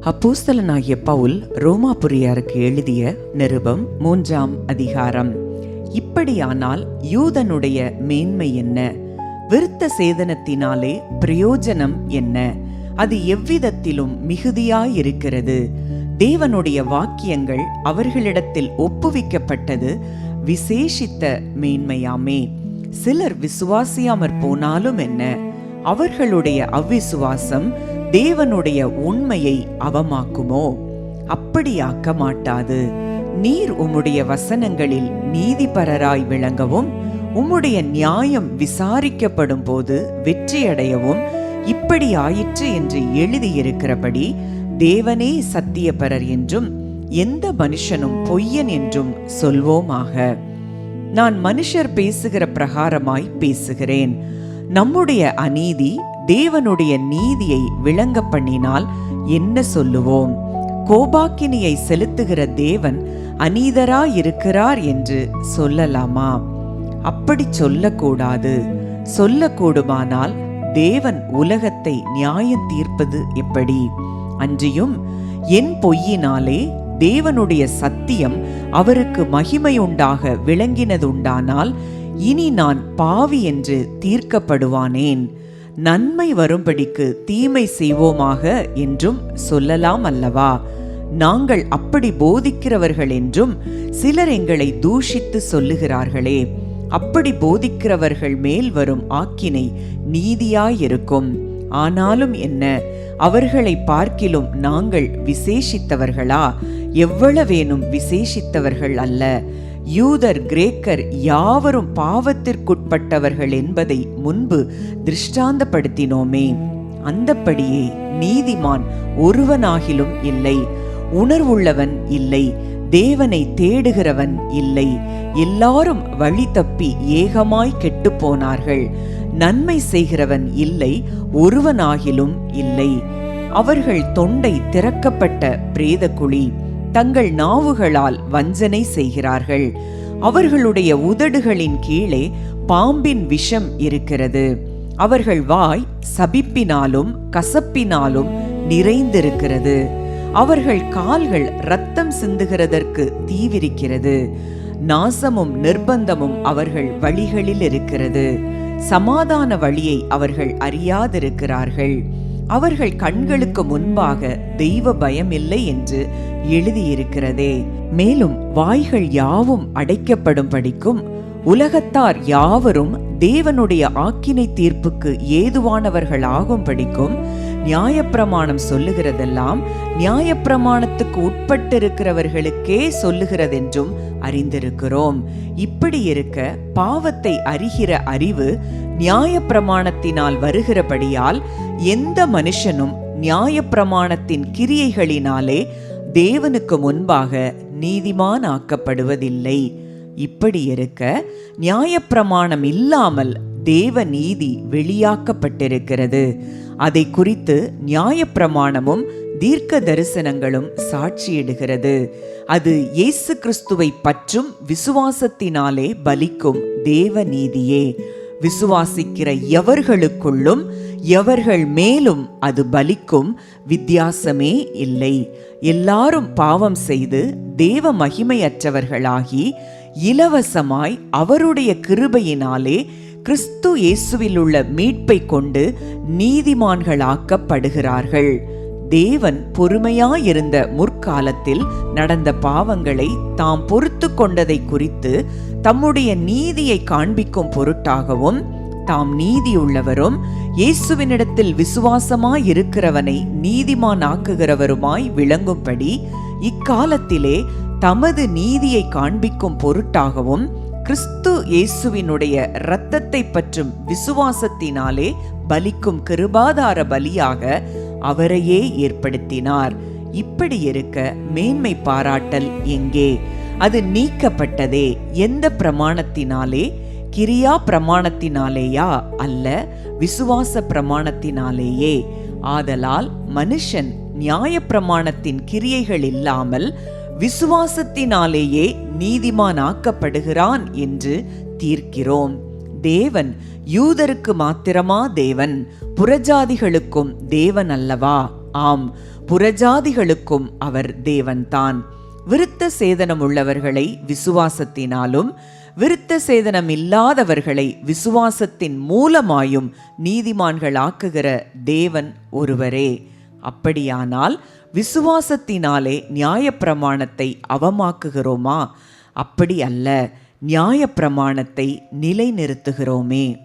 அப்போஸ்தலனாகிய பவுல் ரோமாபுரியருக்கு எழுதிய நிருபம் 3ஆம் அதிகாரம். இப்படியானால் யூதனுடைய மேன்மை என்ன? விருத்த சேதனத்தினாலே பிரயோஜனம் என்ன? அது எவ்விதத்திலும் மிகுதியாயிருக்கிறது. தேவனுடைய வாக்கியங்கள் அவர்களிடத்தில் ஒப்புவிக்கப்பட்டது விசேஷித்த மேன்மையாமே. சிலர் விசுவாசியாமற் போனாலும் என்ன? அவர்களுடைய அவ்விசுவாசம் தேவனுடைய உண்மையை அவமாக்குமோ? அப்படியாக்க மாட்டாது. நீர் உம்முடைய வசனங்களில் நீதிபரராய் விளங்கவும் உம்முடைய நியாயம் விசாரிக்கப்படும் போது வெற்றியடையவும் இப்படி ஆயிற்று என்று எழுதியிருக்கிறபடி தேவனே சத்தியபரர் என்றும் எந்த மனுஷனும் பொய்யன் என்றும் சொல்வோமாக. நான் மனுஷர் பேசுகிற பிரகாரமாய் பேசுகிறேன். நம்முடைய அநீதி தேவனுடைய நீதியை விளங்க பண்ணினால் என்ன சொல்லுவோம்? கோபாக்கினியை செலுத்துகிற தேவன் அநீதராயிருக்கிறார் என்று சொல்லலாமா? அப்படி சொல்லக்கூடாது. சொல்லக்கூடுமானால் தேவன் உலகத்தை நியாயம் தீர்ப்பது எப்படி? அன்றியும் என் பொய்யினாலே தேவனுடைய சத்தியம் அவருக்கு மகிமையுண்டாக விளங்கினதுண்டானால் இனி நான் பாவி என்று தீர்க்கப்படுவானேன். நன்மை வரும்படிக்கு தீமை செய்வோமாக என்றும் சொல்லலாம் அல்லவா? நாங்கள் அப்படி போதிக்கிறவர்கள் என்றும் சிலர் எங்களை தூஷித்து சொல்லுகிறார்களே. அப்படி போதிக்கிறவர்கள் மேல் வரும் ஆக்கினை நீதியாயிருக்கும். ஆனாலும் என்ன, அவர்களை பார்க்கிலும் நாங்கள் விசேஷித்தவர்களா? எவ்வளவேனும் விசேஷித்தவர்கள் அல்ல. யூதர் கிரேக்கர் யாவரும் பாவத்திற்குட்பட்டவர்கள் என்பதை முன்பு திருஷ்டாந்தப்படுத்தினோமே. அந்தப்படியே நீதிமான் ஒருவனாகிலும் இல்லை, உணர்வுள்ளவன் இல்லை, தேவனை தேடுகிறவன் இல்லை. எல்லாரும் வழி தப்பி ஏகமாய் கெட்டு போனார்கள். நன்மை செய்கிறவன் இல்லை, ஒருவனாகிலும் இல்லை. அவர்கள் தொண்டை திறக்கப்பட்ட பிரேத குழி, தங்கள் நாவுகளால் வஞ்சனை செய்கிறார்கள். அவர்களுடைய உதடுகளின் கீழே பாம்பின் விஷம் இருக்கிறது. அவர்கள் வாய் சபிப்பினாலும் கசப்பினாலும் நிறைந்திருக்கிறது. அவர்கள் கால்கள் இரத்தம் சிந்துகிறதற்கு தீவிரிக்கிறது. நாசமும் நிர்பந்தமும் அவர்கள் வழிகளில் இருக்கிறது. சமாதான வழியை அவர்கள் அறியாதிருக்கிறார்கள். அவர்கள் கண்களுக்கு முன்பாக தெய்வ பயம் இல்லை என்று எழுதியிருக்கிறதே. மேலும் வாய்கள் யாவும் அடைக்கப்படும் படிக்கும் உலகத்தார் யாவரும் தேவனுடைய ஆக்கினை தீர்ப்புக்கு ஏதுவானவர்களாகும் படிக்கும் நியாயப்பிரமாணம் சொல்லுகிறதெல்லாம் நியாயப்பிரமாணத்துக்கு உட்பட்டிருக்கிறவர்களுக்கே சொல்லுகிறதென்றும் அறிந்திருக்கிறோம். இப்படி இருக்க பாவத்தை அறிகிற அறிவு நியாயப்பிரமாணத்தினால் வருகிறபடியால் எந்த மனுஷனும் நியாயப்பிரமாணத்தின் கிரியைகளினாலே தேவனுக்கு முன்பாக நீதிமான் ஆக்கப்படுவதில்லை. இப்படி இருக்க நியாயப்பிரமாணம் இல்லாமல் தேவ நீதி வெளியாக்கப்பட்டிருக்கிறது. அதை குறித்து நியாயப்பிரமாணமும் தீர்க்க தரிசனங்களும் சாட்சியிடுகிறது. அது இயேசு கிறிஸ்துவை பற்றும் விசுவாசத்தினாலே பலிக்கும் தேவ நீதியே. விசுவாசிக்கிற எவர்களுக்குள்ளும் எவர்கள் மேலும் அது பலிக்கும் வித்தியாசமே இல்லை. எல்லாரும் பாவம் செய்து தேவ மகிமையற்றவர்களாகி இலவசமாய் அவருடைய கிருபையினாலே கிறிஸ்து இயேசுவிலுள்ள மீட்பை கொண்டு நீதிமான்களாக்கப்படுகிறார்கள். தேவன் பொறுமையாயிருந்த முற்காலத்தில் நடந்த பாவங்களை தாம் பொறுத்து கொண்டதை குறித்து தம்முடைய நீதியை காண்பிக்கும் பொருட்டாகவும் தாம் நீதியுள்ளவரும் இயேசுவினிடத்தில் விசுவாசமாயிருக்கிறவனை நீதிமான் ஆக்குகிறவருமாய் விளங்கும்படி இக்காலத்திலே தமது நீதியை காண்பிக்கும் பொருட்டாகவும் கிறிஸ்து இயேசுவினுடைய இரத்தத்தை பற்றும் விசுவாசத்தினாலே பலிக்கும் கிருபாதார பலியாக அவரையே ஏற்படுத்தினார். இப்படி இருக்க மேன்மை பாராட்டல் எங்கே? அது நீக்கப்பட்டதே. எந்த பிரமாணத்தினாலே? கிரியா பிரமாணத்தினாலேயா? அல்ல, விசுவாச பிரமாணத்தினாலேயே. ஆதலால் மனுஷன் நியாய பிரமாணத்தின் கிரியைகள் இல்லாமல் விசுவாசத்தினாலேயே நீதிமான் ஆக்கப்படுகிறான் என்று தீர்க்கிறோம். தேவன் யூதருக்கு மாத்திரமா தேவன்? புறஜாதிகளுக்கும் தேவன் அல்லவா? ஆம், புறஜாதிகளுக்கும் அவர் தேவன்தான். விருத்த சேதனம் உள்ளவர்களை விசுவாசத்தினாலும் விருத்த சேதனம் இல்லாதவர்களை விசுவாசத்தின் மூலமாயும் நீதிமான்களாக்குகிற தேவன் ஒருவரே. அப்படியானால் விசுவாசத்தினாலே நியாயப்பிரமாணத்தை அவமாக்குகிறோமா? அப்படி அல்ல, நியாயப்பிரமாணத்தை நிலைநிறுத்துகிறோமே.